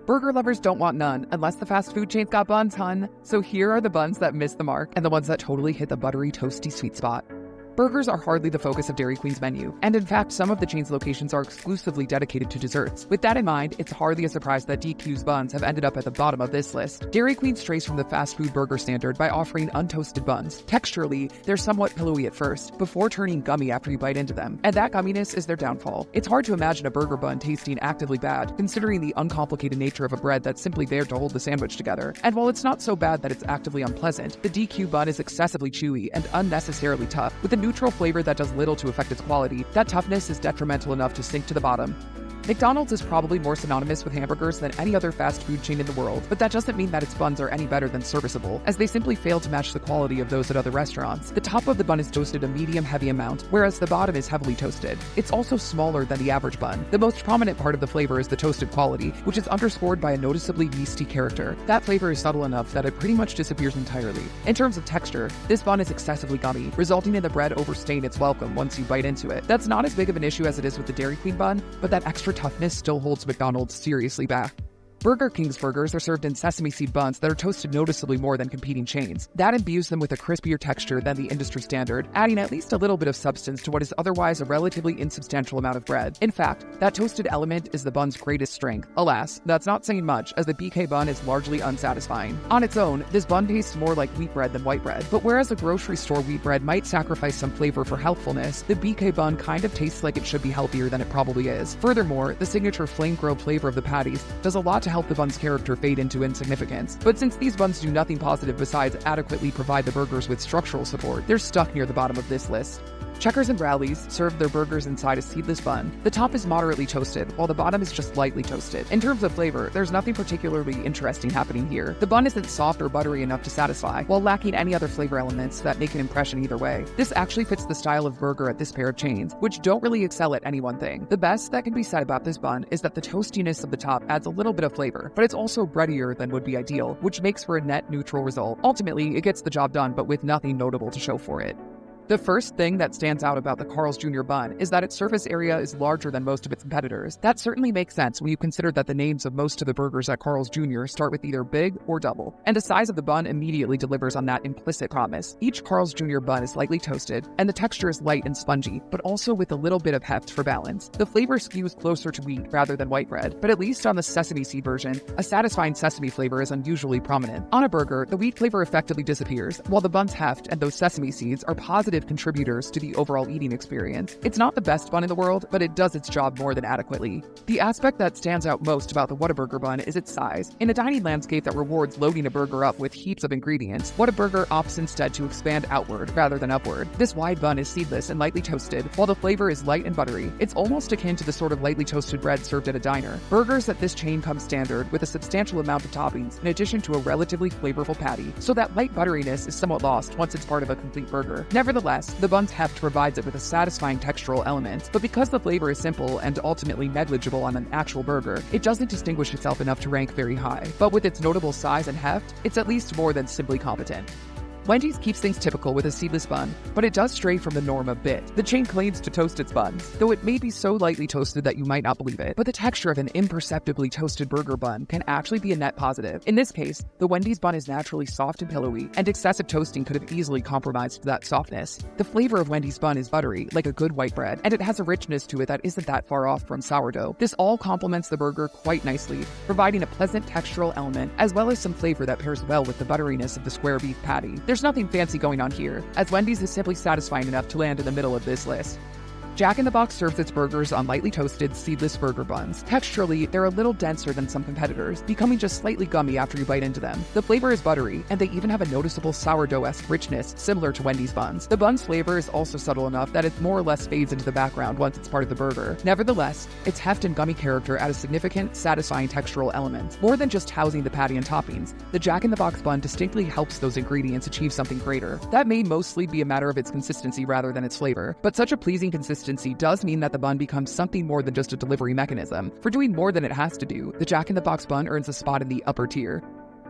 Burger lovers don't want none, unless the fast food chain's got buns, hun. So here are the buns that miss the mark, and the ones that totally hit the buttery, toasty sweet spot. Burgers are hardly the focus of Dairy Queen's menu, and in fact, some of the chain's locations are exclusively dedicated to desserts. With that in mind, it's hardly a surprise that DQ's buns have ended up at the bottom of this list. Dairy Queen strays from the fast food burger standard by offering untoasted buns. Texturally, they're somewhat pillowy at first, before turning gummy after you bite into them, and that gumminess is their downfall. It's hard to imagine a burger bun tasting actively bad, considering the uncomplicated nature of a bread that's simply there to hold the sandwich together. And while it's not so bad that it's actively unpleasant, the DQ bun is excessively chewy and unnecessarily tough, with a neutral flavor that does little to affect its quality. That toughness is detrimental enough to sink to the bottom. McDonald's is probably more synonymous with hamburgers than any other fast food chain in the world, but that doesn't mean that its buns are any better than Serviceable, as they simply fail to match the quality of those at other restaurants. The top of the bun is toasted a medium-heavy amount, whereas the bottom is heavily toasted. It's also smaller than the average bun. The most prominent part of the flavor is the toasted quality, which is underscored by a noticeably yeasty character. That flavor is subtle enough that it pretty much disappears entirely. In terms of texture, this bun is excessively gummy, resulting in the bread overstaying its welcome once you bite into it. That's not as big of an issue as it is with the Dairy Queen bun, but that extra toughness still holds McDonald's seriously back. Burger King's burgers are served in sesame seed buns that are toasted noticeably more than competing chains. That imbues them with a crispier texture than the industry standard, adding at least a little bit of substance to what is otherwise a relatively insubstantial amount of bread. In fact, that toasted element is the bun's greatest strength. Alas, that's not saying much, as the BK bun is largely unsatisfying. On its own, this bun tastes more like wheat bread than white bread, but whereas a grocery store wheat bread might sacrifice some flavor for healthfulness, the BK bun kind of tastes like it should be healthier than it probably is. Furthermore, the signature flame-grilled flavor of the patties does a lot to help the bun's character fade into insignificance. But since these buns do nothing positive besides adequately provide the burgers with structural support, they're stuck near the bottom of this list. Checkers and Rallies serve their burgers inside a seedless bun. The top is moderately toasted, while the bottom is just lightly toasted. In terms of flavor, there's nothing particularly interesting happening here. The bun isn't soft or buttery enough to satisfy, while lacking any other flavor elements that make an impression either way. This actually fits the style of burger at this pair of chains, which don't really excel at any one thing. The best that can be said about this bun is that the toastiness of the top adds a little bit of flavor, but it's also breadier than would be ideal, which makes for a net neutral result. Ultimately, it gets the job done, but with nothing notable to show for it. The first thing that stands out about the Carl's Jr. bun is that its surface area is larger than most of its competitors. That certainly makes sense when you consider that the names of most of the burgers at Carl's Jr. start with either big or double, and the size of the bun immediately delivers on that implicit promise. Each Carl's Jr. bun is lightly toasted, and the texture is light and spongy, but also with a little bit of heft for balance. The flavor skews closer to wheat rather than white bread, but at least on the sesame seed version, a satisfying sesame flavor is unusually prominent. On a burger, the wheat flavor effectively disappears, while the bun's heft and those sesame seeds are positive contributors to the overall eating experience. It's not the best bun in the world, but it does its job more than adequately. The aspect that stands out most about the Whataburger bun is its size. In a dining landscape that rewards loading a burger up with heaps of ingredients, Whataburger opts instead to expand outward rather than upward. This wide bun is seedless and lightly toasted, while the flavor is light and buttery. It's almost akin to the sort of lightly toasted bread served at a diner. Burgers at this chain come standard with a substantial amount of toppings in addition to a relatively flavorful patty, so that light butteriness is somewhat lost once it's part of a complete burger. Nevertheless, the bun's heft provides it with a satisfying textural element, but because the flavor is simple and ultimately negligible on an actual burger, it doesn't distinguish itself enough to rank very high. But with its notable size and heft, it's at least more than simply competent. Wendy's keeps things typical with a seedless bun, but it does stray from the norm a bit. The chain claims to toast its buns, though it may be so lightly toasted that you might not believe it. But the texture of an imperceptibly toasted burger bun can actually be a net positive. In this case, the Wendy's bun is naturally soft and pillowy, and excessive toasting could have easily compromised that softness. The flavor of Wendy's bun is buttery, like a good white bread, and it has a richness to it that isn't that far off from sourdough. This all complements the burger quite nicely, providing a pleasant textural element, as well as some flavor that pairs well with the butteriness of the square beef patty. There's nothing fancy going on here, as Wendy's is simply satisfying enough to land in the middle of this list. Jack in the Box serves its burgers on lightly toasted, seedless burger buns. Texturally, they're a little denser than some competitors, becoming just slightly gummy after you bite into them. The flavor is buttery, and they even have a noticeable sourdough-esque richness similar to Wendy's buns. The bun's flavor is also subtle enough that it more or less fades into the background once it's part of the burger. Nevertheless, its heft and gummy character add a significant, satisfying textural element. More than just housing the patty and toppings, the Jack in the Box bun distinctly helps those ingredients achieve something greater. That may mostly be a matter of its consistency rather than its flavor, but such a pleasing consistency does mean that the bun becomes something more than just a delivery mechanism. For doing more than it has to do, the Jack in the Box bun earns a spot in the upper tier.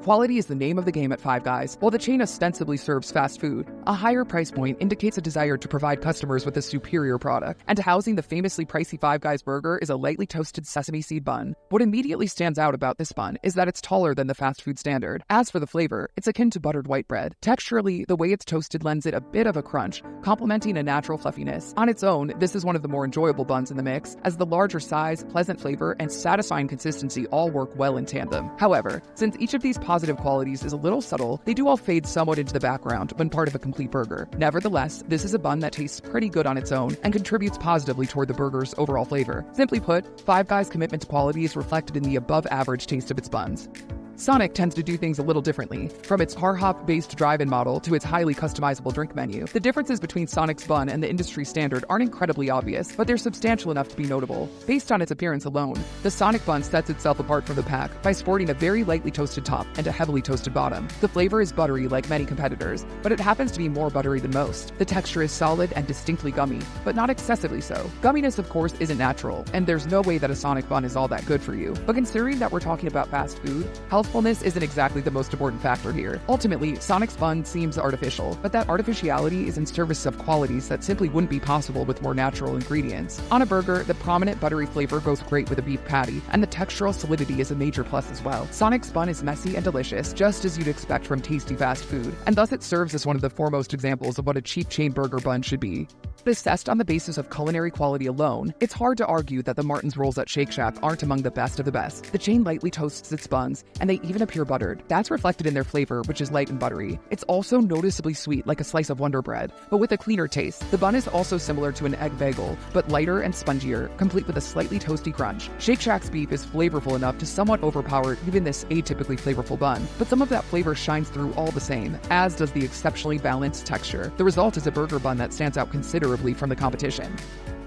Quality is the name of the game at Five Guys. While the chain ostensibly serves fast food, A higher price point indicates a desire to provide customers with a superior product, and housing the famously pricey Five Guys burger is a lightly toasted sesame seed bun. What immediately stands out about this bun is that it's taller than the fast food standard. As for the flavor, it's akin to buttered white bread. Texturally, the way it's toasted lends it a bit of a crunch, complementing a natural fluffiness. On its own, this is one of the more enjoyable buns in the mix, as the larger size, pleasant flavor, and satisfying consistency all work well in tandem. However, since each of these positive qualities is a little subtle, they do all fade somewhat into the background when part of a complete burger. Nevertheless, this is a bun that tastes pretty good on its own and contributes positively toward the burger's overall flavor. Simply put, Five Guys' commitment to quality is reflected in the above-average taste of its buns. Sonic tends to do things a little differently, from its hard-hop-based drive-in model to its highly customizable drink menu. The differences between Sonic's bun and the industry standard aren't incredibly obvious, but they're substantial enough to be notable. Based on its appearance alone, the Sonic bun sets itself apart from the pack by sporting a very lightly toasted top and a heavily toasted bottom. The flavor is buttery like many competitors, but it happens to be more buttery than most. The texture is solid and distinctly gummy, but not excessively so. Gumminess, of course, isn't natural, and there's no way that a Sonic bun is all that good for you. But considering that we're talking about fast food, healthfulness isn't exactly the most important factor here. Ultimately, Sonic's bun seems artificial, but that artificiality is in service of qualities that simply wouldn't be possible with more natural ingredients. On a burger, the prominent buttery flavor goes great with a beef patty, and the textural solidity is a major plus as well. Sonic's bun is messy and delicious, just as you'd expect from tasty fast food, and thus it serves as one of the foremost examples of what a cheap chain burger bun should be. Assessed on the basis of culinary quality alone, it's hard to argue that the Martin's rolls at Shake Shack aren't among the best of the best. The chain lightly toasts its buns, and they even appear buttered. That's reflected in their flavor, which is light and buttery. It's also noticeably sweet, like a slice of Wonder Bread, but with a cleaner taste. The bun is also similar to an egg bagel, but lighter and spongier, complete with a slightly toasty crunch. Shake Shack's beef is flavorful enough to somewhat overpower even this atypically flavorful bun, but some of that flavor shines through all the same, as does the exceptionally balanced texture. The result is a burger bun that stands out considerably from the competition.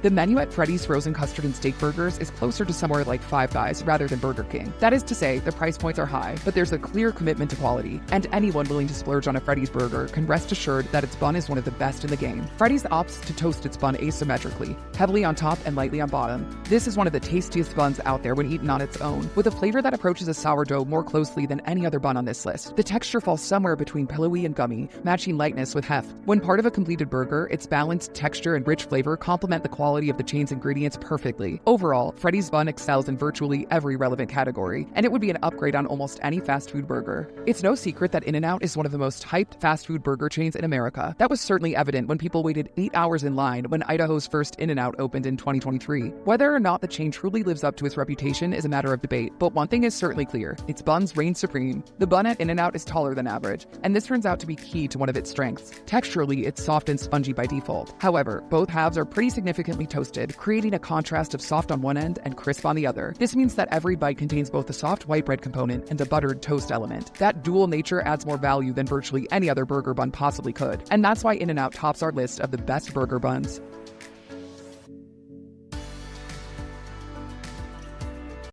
The menu at Freddy's frozen custard and steak burgers is closer to somewhere like Five Guys rather than Burger King. That is to say, the price points are high, but there's a clear commitment to quality, and anyone willing to splurge on a Freddy's burger can rest assured that its bun is one of the best in the game. Freddy's opts to toast its bun asymmetrically, heavily on top and lightly on bottom. This is one of the tastiest buns out there when eaten on its own, with a flavor that approaches a sourdough more closely than any other bun on this list. The texture falls somewhere between pillowy and gummy, matching lightness with heft. When part of a completed burger, its balanced texture and rich flavor complement the quality of the chain's ingredients perfectly. Overall, Freddy's bun excels in virtually every relevant category, and it would be an upgrade on almost any fast food burger. It's no secret that In-N-Out is one of the most hyped fast food burger chains in America. That was certainly evident when people waited 8 hours in line when Idaho's first In-N-Out opened in 2023. Whether or not the chain truly lives up to its reputation is a matter of debate, but one thing is certainly clear: its buns reign supreme. The bun at In-N-Out is taller than average, and this turns out to be key to one of its strengths. Texturally, it's soft and spongy by default. However, both halves are pretty significantly toasted, creating a contrast of soft on one end and crisp on the other. This means that every bite contains both a soft white bread component and a buttered toast element. That dual nature adds more value than virtually any other burger bun possibly could, and that's why In-N-Out tops our list of the best burger buns.